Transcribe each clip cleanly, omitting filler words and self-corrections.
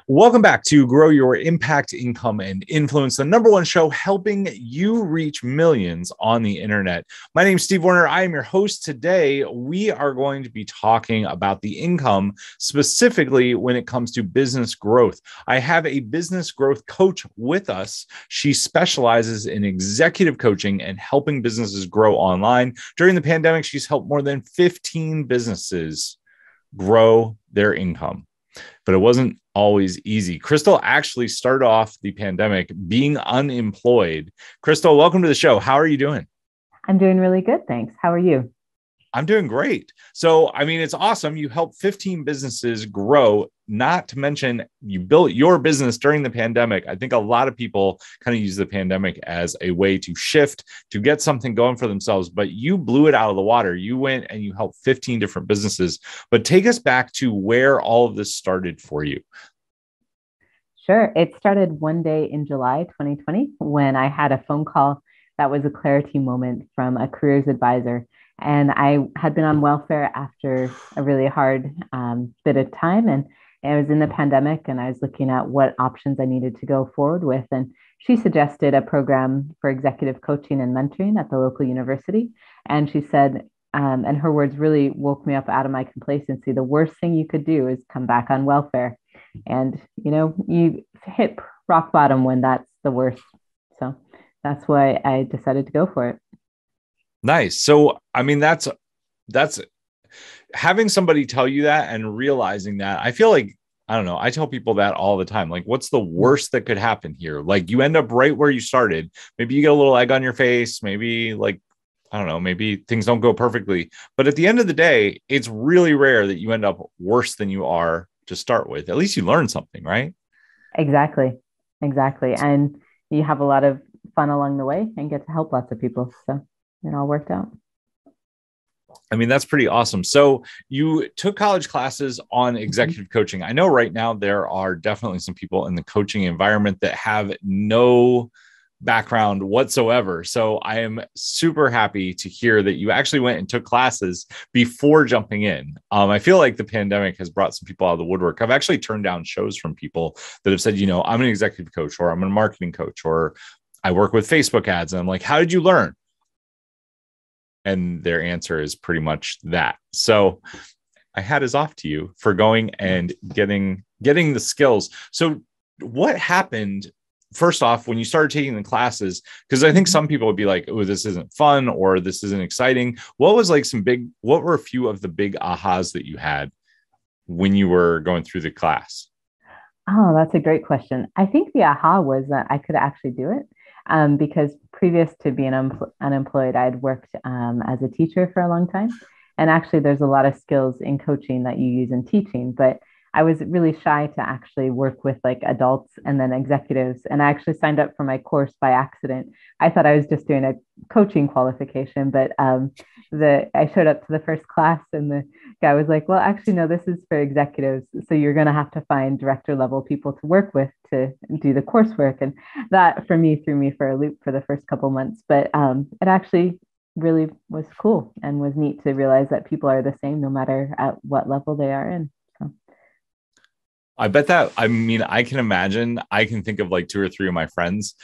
Welcome back to Grow Your Impact, Income, and Influence, the number one show helping you reach millions on the internet. My name is Steve Warner. I am your host. Today, we are going to be talking about the income, specifically when it comes to business growth. I have a business growth coach with us. She specializes in executive coaching and helping businesses grow online. During the pandemic, she's helped more than 15 businesses grow their income. But it wasn't always easy. Crystal actually started off the pandemic being unemployed. Crystal, welcome to the show. How are you doing? I'm doing really good, thanks. How are you? I'm doing great. So, it's awesome. You helped 15 businesses grow, not to mention you built your business during the pandemic. I think a lot of people kind of use the pandemic as a way to shift, to get something going for themselves, but you blew it out of the water. You went and you helped 15 different businesses. But take us back to where all of this started for you. Sure. It started one day in July 2020 when I had a phone call that was a clarity moment from a careers advisor. And I had been on welfare after a really hard bit of time. And I was in the pandemic and I was looking at what options I needed to go forward with. And she suggested a program for executive coaching and mentoring at the local university. And she said, and her words really woke me up out of my complacency. The worst thing you could do is come back on welfare. And, you hit rock bottom when that's the worst. So that's why I decided to go for it. Nice. So, that's having somebody tell you that and realizing that. I feel like, I don't know, I tell people that all the time. Like, what's the worst that could happen here? Like, you end up right where you started. Maybe you get a little egg on your face. Maybe I don't know, maybe things don't go perfectly. But at the end of the day, it's really rare that you end up worse than you are to start with. At least you learn something, right? Exactly. Exactly. And you have a lot of fun along the way and get to help lots of people. So it all worked out. That's pretty awesome. So you took college classes on executive coaching. I know right now there are definitely some people in the coaching environment that have no background whatsoever. So I am super happy to hear that you actually went and took classes before jumping in. I feel like the pandemic has brought some people out of the woodwork. I've actually turned down shows from people that have said, I'm an executive coach, or I'm a marketing coach, or I work with Facebook ads. And I'm like, how did you learn? And their answer is pretty much that. So I hat is off to you for going and getting the skills. So what happened first off when you started taking the classes? Because I think some people would be like, oh, this isn't fun, or this isn't exciting. What were a few of the big ahas that you had when you were going through the class? Oh, that's a great question. I think the aha was that I could actually do it. Because previous to being unemployed, I'd worked as a teacher for a long time. And actually, there's a lot of skills in coaching that you use in teaching, but I was really shy to actually work with like adults and then executives. And I actually signed up for my course by accident. I thought I was just doing a coaching qualification, but I showed up to the first class and the guy was like, well, actually, no, this is for executives. So you're going to have to find director level people to work with to do the coursework. And that for me threw me for a loop for the first couple months, but it actually really was cool and was neat to realize that people are the same no matter at what level they are in. So. I bet that, I can imagine, I can think of like two or three of my friends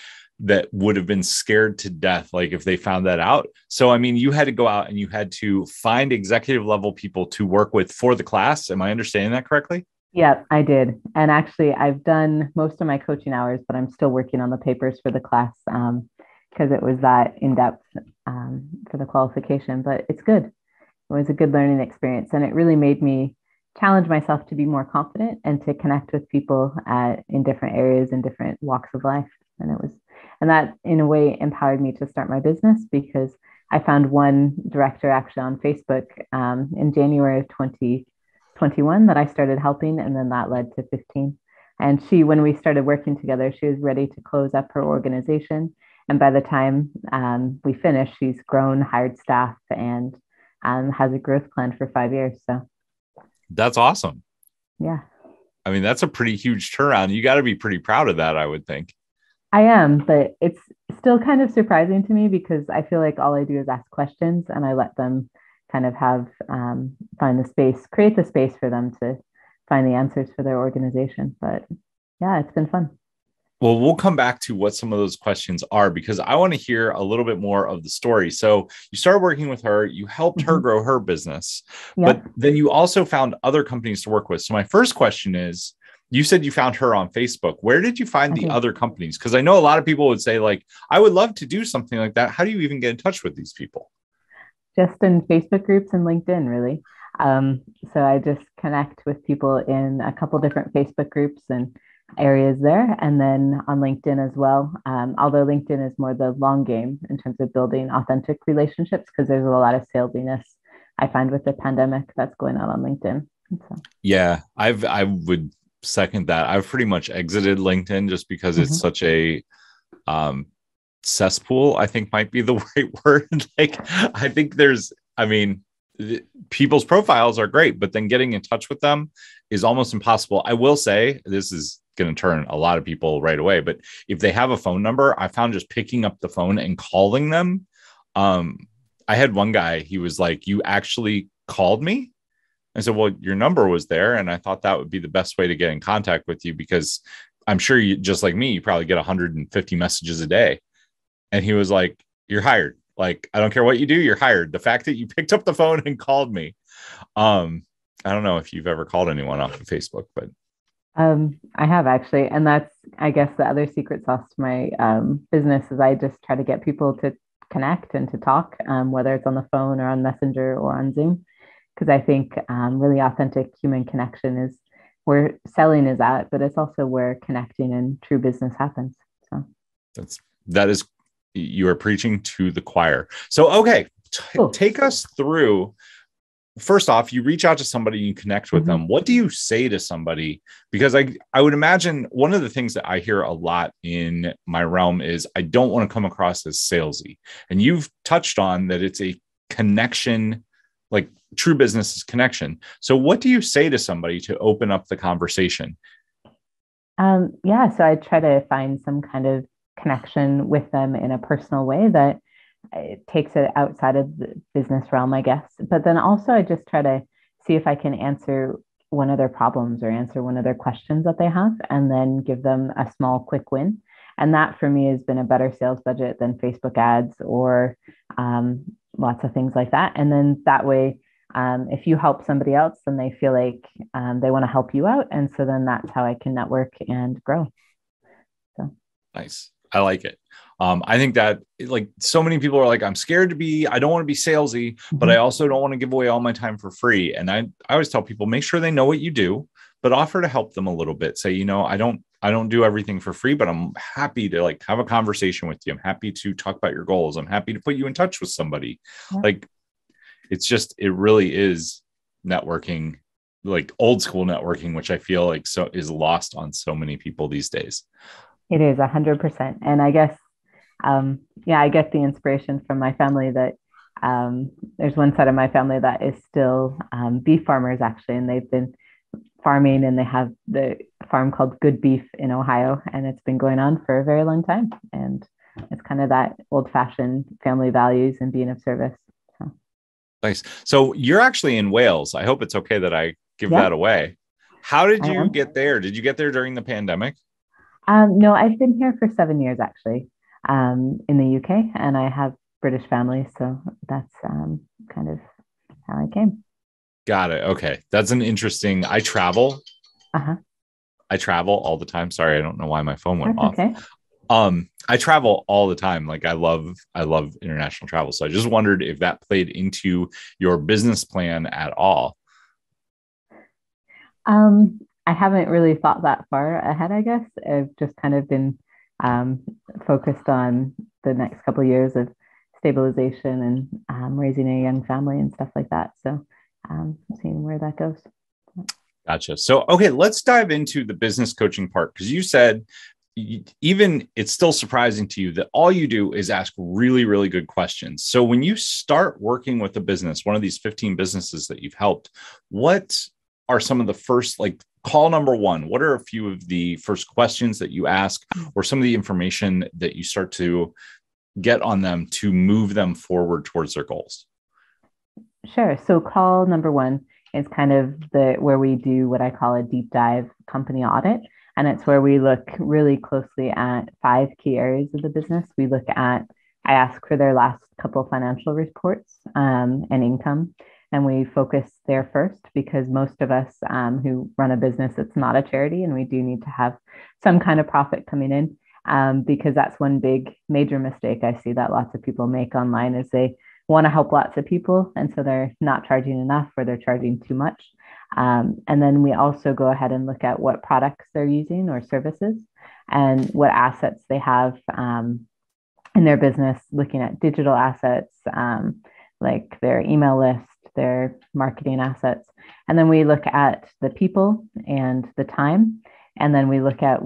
that would have been scared to death, like if they found that out. So, you had to go out and you had to find executive level people to work with for the class. Am I understanding that correctly? Yeah, I did. And actually, I've done most of my coaching hours, but I'm still working on the papers for the class because it was that in depth for the qualification. But it's good. It was a good learning experience. And it really made me challenge myself to be more confident and to connect with people in different areas and different walks of life. And that in a way empowered me to start my business because I found one director actually on Facebook in January of 2021 that I started helping. And then that led to 15. And when we started working together, she was ready to close up her organization. And by the time we finished, she's grown, hired staff, and has a growth plan for 5 years. So that's awesome. Yeah. That's a pretty huge turnaround. You got to be pretty proud of that, I would think. I am, but it's still kind of surprising to me because I feel like all I do is ask questions and I let them kind of find the space, create the space for them to find the answers for their organization. But Yeah, it's been fun. Well, we'll come back to what some of those questions are because I want to hear a little bit more of the story. So you started working with her, you helped her Hmm. grow her business, but Yep, then you also found other companies to work with. So my first question is, you said you found her on Facebook. Where did you find I the did. other companies? Because I know a lot of people would say, like, I would love to do something like that. How do you even get in touch with these people? Just in Facebook groups and LinkedIn, really. Um, so I just connect with people in a couple different Facebook groups and areas there, and then on LinkedIn as well. Although LinkedIn is more the long game in terms of building authentic relationships, because there's a lot of salesiness I find with the pandemic that's going on LinkedIn. So, Yeah, I would second that. I've pretty much exited LinkedIn just because it's mhm. such a um cesspool, I think might be the right word. Like, I think I mean, people's profiles are great, but then getting in touch with them is almost impossible. I will say this is going to turn a lot of people right away, but if they have a phone number, I found just picking up the phone and calling them. Um, I had one guy, he was like, "You actually called me?" I said, "Well, your number was there, and I thought that would be the best way to get in contact with you because I'm sure you, just like me, you probably get 150 messages a day." And he was like, "You're hired. Like, I don't care what you do, you're hired. The fact that you picked up the phone and called me." Um, I don't know if you've ever called anyone off of Facebook, but I have actually, and that's, I guess, the other secret sauce to my business is I just try to get people to connect and to talk, whether it's on the phone or on Messenger or on Zoom, because I think really authentic human connection is where selling is at, but it's also where connecting and true business happens. So, that is, you are preaching to the choir. So, okay, cool. take us through. First off, you reach out to somebody, you connect with Mhm. them. What do you say to somebody? Because I would imagine one of the things that I hear a lot in my realm is I don't want to come across as salesy. And you've touched on that it's a connection, like true business is connection. So what do you say to somebody to open up the conversation? Yeah, so I try to find some kind of connection with them in a personal way that it takes it outside of the business realm, I guess. But then also, I just try to see if I can answer one of their problems or answer one of their questions that they have, and then give them a small, quick win. And that for me has been a better sales budget than Facebook ads or lots of things like that. And then that way, if you help somebody else, then they feel like they want to help you out. And so then that's how I can network and grow. So, Nice. I like it. I think that like so many people are like, I'm scared to be, I don't want to be salesy, but I mhm. also don't want to give away all my time for free. And I always tell people, make sure they know what you do, but offer to help them a little bit. Say, I don't do everything for free, but I'm happy to like have a conversation with you. I'm happy to talk about your goals. I'm happy to put you in touch with somebody. Yeah. Like, it really is networking, like old school networking, which I feel like so is lost on so many people these days. It is 100%. And I guess, yeah, I get the inspiration from my family that there's one side of my family that is still beef farmers, actually, and they've been farming and they have the farm called Good Beef in Ohio, and it's been going on for a very long time. And it's kind of that old fashioned family values and being of service. So, Nice. So you're actually in Wales. I hope it's okay that I give yeah, that away. How did I you am. get there? Did you get there during the pandemic? No, I've been here for 7 years actually, in the UK, and I have British family, so that's kind of how I came. Got it. Okay. That's an interesting. Uh-huh. I travel all the time. Sorry, I don't know why my phone went That's off. okay. I travel all the time. Like I love international travel. So I just wondered if that played into your business plan at all. I haven't really thought that far ahead, I guess. I've just kind of been um, focused on the next couple of years of stabilization and raising a young family and stuff like that. So, seeing where that goes. Gotcha. So, okay, let's dive into the business coaching part because you said even it's still surprising to you that all you do is ask really, really good questions. So, when you start working with a business, one of these 15 businesses that you've helped, what are some of the first, like call number one? What are a few of the first questions that you ask or some of the information that you start to get on them to move them forward towards their goals? Sure. So call number one is kind of the where we do what I call a deep dive company audit. And it's where we look really closely at 5 key areas of the business. I ask for their last couple financial reports and income. And we focus there first because most of us who run a business, it's not a charity, and we do need to have some kind of profit coming in, because that's one big major mistake I see that lots of people make online is they want to help lots of people. And so they're not charging enough or they're charging too much. And then we also go ahead and look at what products they're using or services and what assets they have in their business, looking at digital assets, like their email list, their marketing assets. And then we look at the people and the time. And then we look at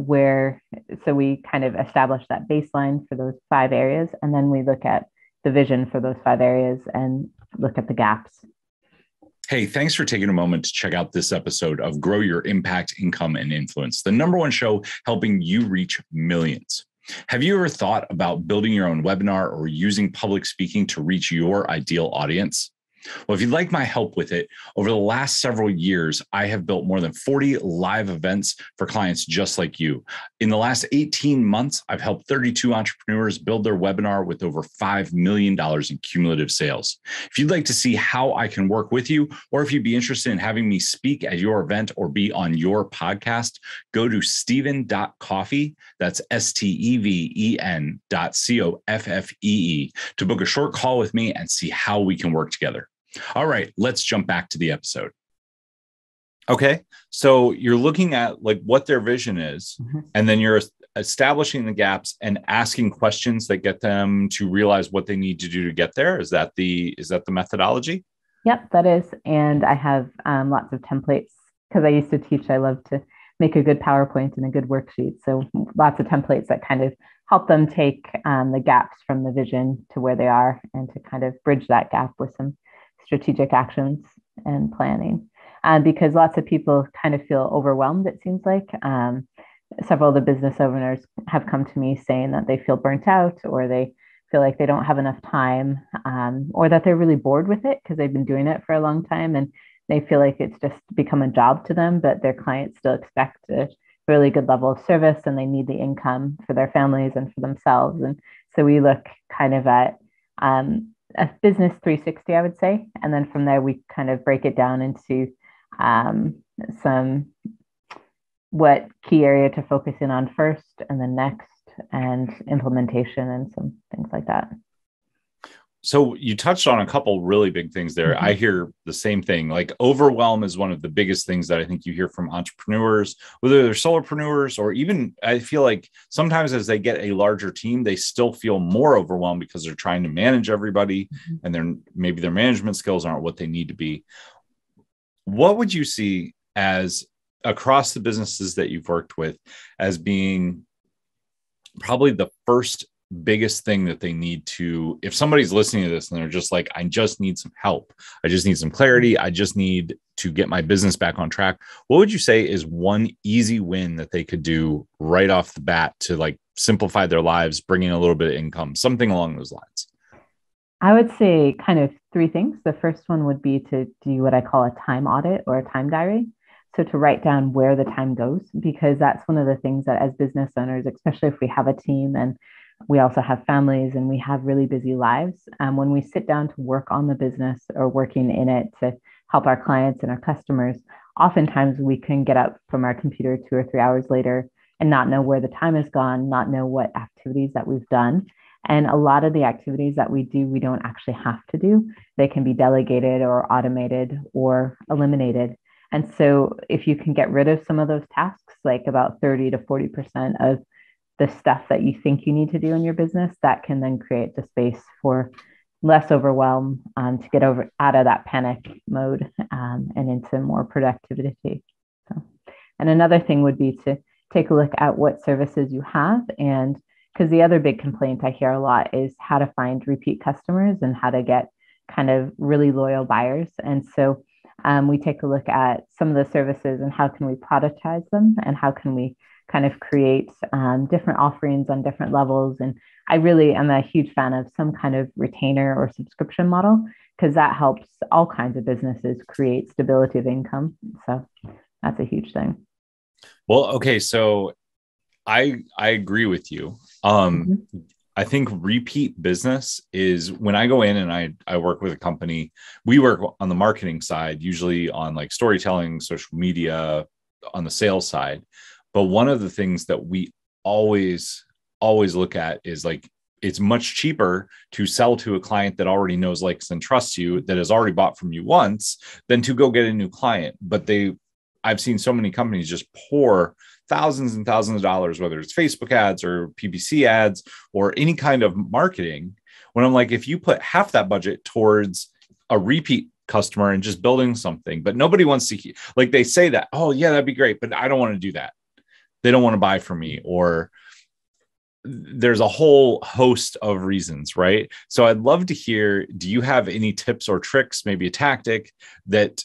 so we kind of establish that baseline for those 5 areas. And then we look at the vision for those 5 areas and look at the gaps. Hey, thanks for taking a moment to check out this episode of Grow Your Impact, Income, and Influence, the #1 show helping you reach millions. Have you ever thought about building your own webinar or using public speaking to reach your ideal audience? Well, if you'd like my help with it, over the last several years, I have built more than 40 live events for clients just like you. In the last 18 months, I've helped 32 entrepreneurs build their webinar with over $5 million in cumulative sales. If you'd like to see how I can work with you, or if you'd be interested in having me speak at your event or be on your podcast, go to steven.coffee, that's steven.coffee, to book a short call with me and see how we can work together. All right, let's jump back to the episode. Okay, so you're looking at like what their vision is, and then you're establishing the gaps and asking questions that get them to realize what they need to do to get there. Is that the methodology? Yep, that is. And I have lots of templates because I used to teach. I love to make a good PowerPoint and a good worksheet. So lots of templates that kind of help them take the gaps from the vision to where they are and to kind of bridge that gap with some strategic actions and planning, because lots of people kind of feel overwhelmed, it seems like. Several of the business owners have come to me saying that they feel burnt out, or they feel like they don't have enough time, or that they're really bored with it because they've been doing it for a long time and they feel like it's just become a job to them, but their clients still expect a really good level of service and they need the income for their families and for themselves. And so we look kind of at a business 360, I would say. And then from there, we kind of break it down into what key area to focus in on first, and then next, and implementation and some things like that. So you touched on a couple really big things there. I hear the same thing. Like overwhelm is one of the biggest things that I think you hear from entrepreneurs, whether they're solopreneurs or even, I feel like sometimes as they get a larger team, they still feel more overwhelmed because they're trying to manage everybody and maybe their management skills aren't what they need to be. What would you see as across the businesses that you've worked with as being probably the first biggest thing that they need to, if somebody's listening to this and they're just like, I just need some help, I just need some clarity, I just need to get my business back on track, what would you say is one easy win that they could do right off the bat to like simplify their lives, bring in a little bit of income, something along those lines? I would say kind of 3 things. The first one would be to do what I call a time audit or a time diary. So to write down where the time goes, because that's one of the things that as business owners, especially if we have a team and we also have families and we have really busy lives, when we sit down to work on the business or working in it to help our clients and our customers, oftentimes we can get up from our computer 2 or 3 hours later and not know where the time has gone, not know what activities that we've done. And a lot of the activities that we do, we don't actually have to do. They can be delegated or automated or eliminated. And so if you can get rid of some of those tasks, like about 30 to 40% of the stuff that you think you need to do in your business, that can then create the space for less overwhelm, to get out of that panic mode, and into more productivity. So, and another thing would be to take a look at what services you have. And because the other big complaint I hear a lot is how to find repeat customers and how to get kind of really loyal buyers. And so we take a look at some of the services and how can we productize them and how can we kind of create different offerings on different levels. And I really am a huge fan of some kind of retainer or subscription model, because that helps all kinds of businesses create stability of income. So that's a huge thing. Well, okay, so I agree with you. Mhm. I think repeat business is when I go in and I work with a company, we work on the marketing side, usually on like storytelling, social media, on the sales side. But one of the things that we always always look at is like it's much cheaper to sell to a client that already knows, likes, and trusts you, that has already bought from you once, than to go get a new client. But I've seen so many companies just pour thousands and thousands of dollars, whether it's Facebook ads or PPC ads or any kind of marketing. When I'm like, if you put half that budget towards a repeat customer and just building something, but nobody wants to, like they say that, oh yeah, that'd be great, but I don't want to do that. They don't want to buy from me, or there's a whole host of reasons, right? So I'd love to hear, do you have any tips or tricks, maybe a tactic that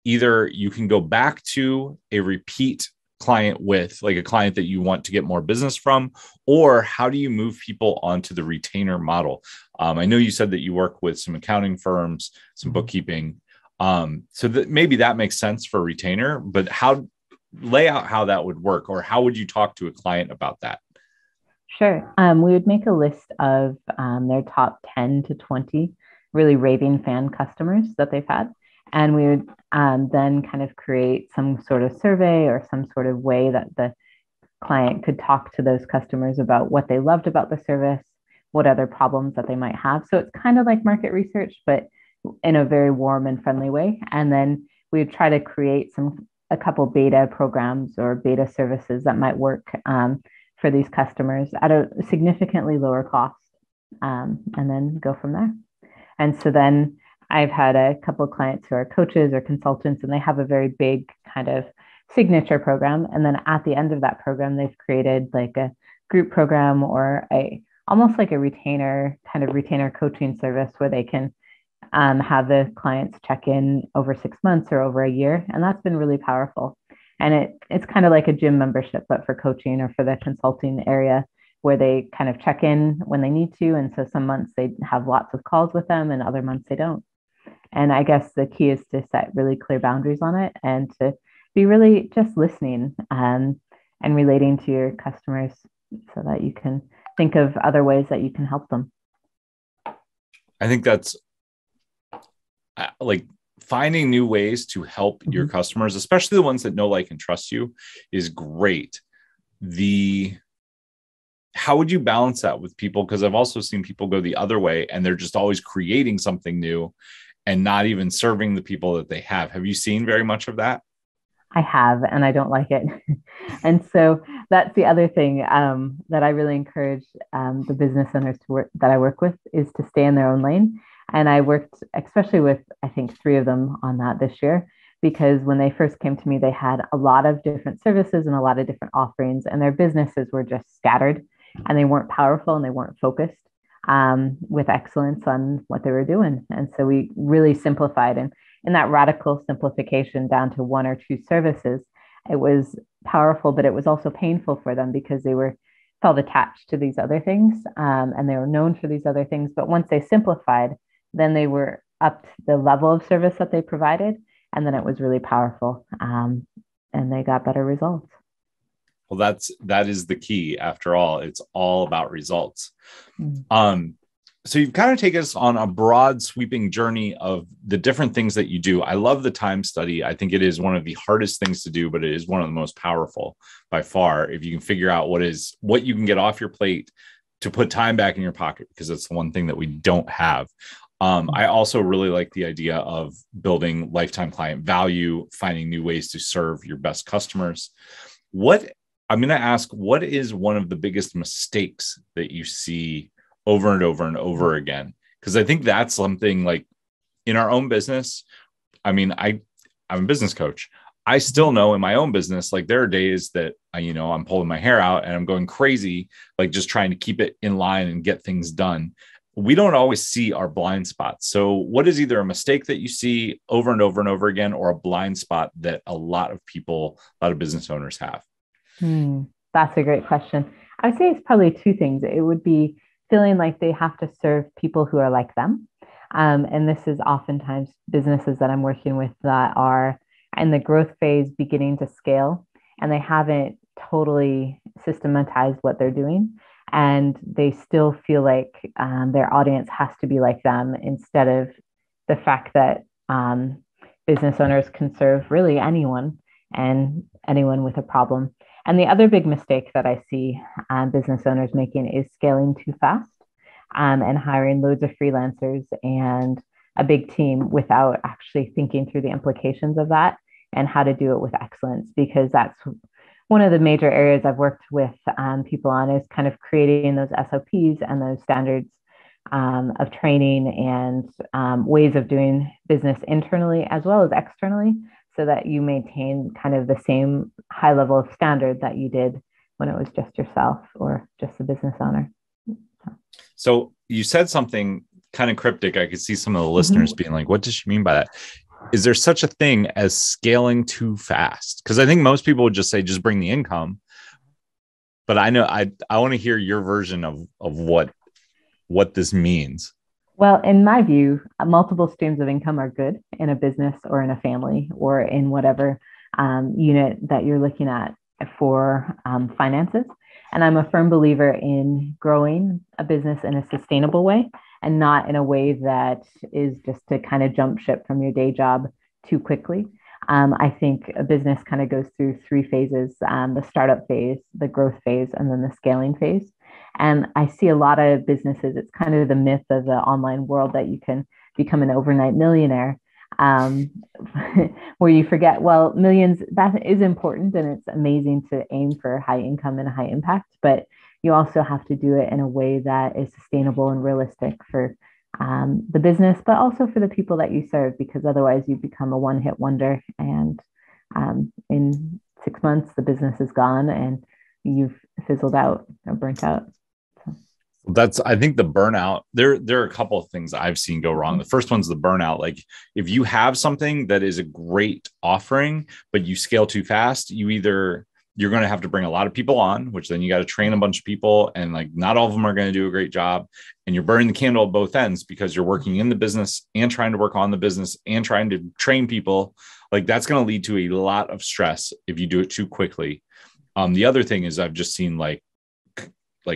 either you can go back to a repeat client with, like a client that you want to get more business from, or how do you move people onto the retainer model? I know you said that you work with some accounting firms, some bookkeeping. So that maybe that makes sense for retainer, but lay out how that would work, or how would you talk to a client about that? Sure. We would make a list of their top 10 to 20 really raving fan customers that they've had. And we would then kind of create some sort of survey or some sort of way that the client could talk to those customers about what they loved about the service, what other problems that they might have. So it's kind of like market research, but in a very warm and friendly way. And then we would try to create a couple beta programs or beta services that might work for these customers at a significantly lower cost, and then go from there. And so then I've had a couple of clients who are coaches or consultants, and they have a very big kind of signature program. And then at the end of that program, they've created like a group program or a almost like a retainer coaching service where they can have the clients check in over 6 months or over a year. And that's been really powerful. And it's kind of like a gym membership, but for coaching or for the consulting area, where they kind of check in when they need to. And so some months they have lots of calls with them and other months they don't. And I guess the key is to set really clear boundaries on it and to be really just listening, and relating to your customers so that you can think of other ways that you can help them. I think that's like finding new ways to help your Mm-hmm. customers, especially the ones that know, like, and trust you, is great. The How would you balance that with people? Because I've also seen people go the other way and they're just always creating something new and not even serving the people that they have. Have you seen very much of that? I have, and I don't like it. And so that's the other thing that I really encourage the business owners that I work with is to stay in their own lane. And I worked especially with, I think, three of them on that this year, because when they first came to me, they had a lot of different services and a lot of different offerings, and their businesses were just scattered and they weren't powerful and they weren't focused with excellence on what they were doing. And so we really simplified, and in that radical simplification down to one or two services, it was powerful, but it was also painful for them because they were felt attached to these other things, and they were known for these other things. But once they simplified, then they were up the level of service that they provided, and then it was really powerful, and they got better results. Well, that is the key. After all, it's all about results. Mm. Um, so you've kind of taken us on a broad, sweeping journey of the different things that you do. I love the time study. I think it is one of the hardest things to do, but it is one of the most powerful by far. If you can figure out what you can get off your plate to put time back in your pocket, because it's the one thing that we don't have. I also really like the idea of building lifetime client value, finding new ways to serve your best customers. What I'm going to ask, what is one of the biggest mistakes that you see over and over and over again? Because I think that's something like in our own business. I mean, I'm a business coach. I still know in my own business, like there are days that I'm pulling my hair out and I'm going crazy, like just trying to keep it in line and get things done. We don't always see our blind spots. So what is either a mistake that you see over and over and over again, or a blind spot that a lot of business owners have? That's a great question. I would say it's probably two things. It would be feeling like they have to serve people who are like them. And this is oftentimes businesses that I'm working with that are in the growth phase beginning to scale, and they haven't totally systematized what they're doing. And they still feel like their audience has to be like them, instead of the fact that business owners can serve really anyone and anyone with a problem. And the other big mistake that I see business owners making is scaling too fast and hiring loads of freelancers and a big team without actually thinking through the implications of that and how to do it with excellence. Because that's one of the major areas I've worked with people on, is kind of creating those SOPs and those standards of training and ways of doing business internally as well as externally, so that you maintain kind of the same high level of standard that you did when it was just yourself or just the business owner. So you said something kind of cryptic. I could see some of the listeners being like, what does she mean by that? Is there such a thing as scaling too fast? Because I think most people would just say, just bring the income. But I know I want to hear your version of what this means. Well, in my view, multiple streams of income are good in a business or in a family or in whatever unit that you're looking at for finances. And I'm a firm believer in growing a business in a sustainable way, and not in a way that is just to kind of jump ship from your day job too quickly. I think a business kind of goes through three phases: the startup phase, the growth phase, and then the scaling phase. And I see a lot of businesses, it's kind of the myth of the online world that you can become an overnight millionaire, where you forget, well, millions, that is important. And it's amazing to aim for high income and high impact, but you also have to do it in a way that is sustainable and realistic for the business, but also for the people that you serve, because otherwise you become a one-hit wonder. And in 6 months, the business is gone and you've fizzled out or burnt out. That's, I think, the burnout. There are a couple of things I've seen go wrong. The first one's the burnout. Like, if you have something that is a great offering, but you scale too fast, you're going to have to bring a lot of people on, which then you got to train a bunch of people. And like, not all of them are going to do a great job. And you're burning the candle at both ends, because you're working in the business and trying to work on the business and trying to train people. Like, that's going to lead to a lot of stress if you do it too quickly. The other thing is, I've just seen like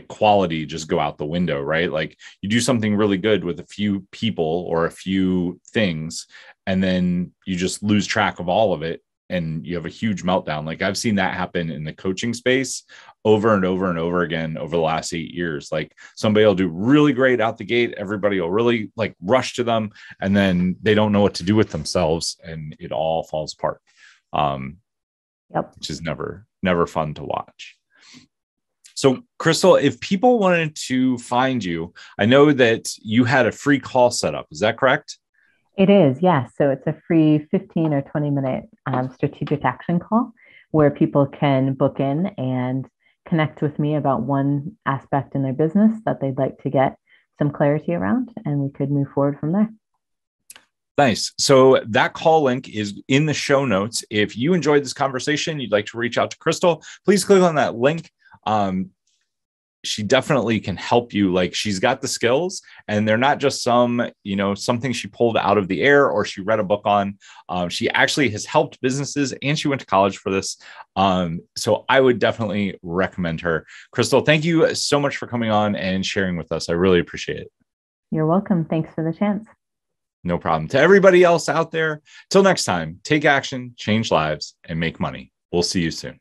quality just go out the window, right? Like, you do something really good with a few people or a few things, and then you just lose track of all of it and you have a huge meltdown. Like, I've seen that happen in the coaching space over and over and over again over the last 8 years. Like, somebody will do really great out the gate. Everybody will really like rush to them, and then they don't know what to do with themselves and it all falls apart. Which is never fun to watch. So, Crystal, if people wanted to find you, I know that you had a free call set up. Is that correct? It is, yes. So it's a free 15 or 20-minute strategic action call where people can book in and connect with me about one aspect in their business that they'd like to get some clarity around, and we could move forward from there. Nice. So that call link is in the show notes. If you enjoyed this conversation, you'd like to reach out to Crystal, please click on that link. She definitely can help you. Like, she's got the skills, and they're not just something she pulled out of the air or she read a book on. She actually has helped businesses, and she went to college for this. So I would definitely recommend her. Crystal, thank you so much for coming on and sharing with us. I really appreciate it. You're welcome. Thanks for the chance. No problem. To everybody else out there, till next time, take action, change lives, and make money. We'll see you soon.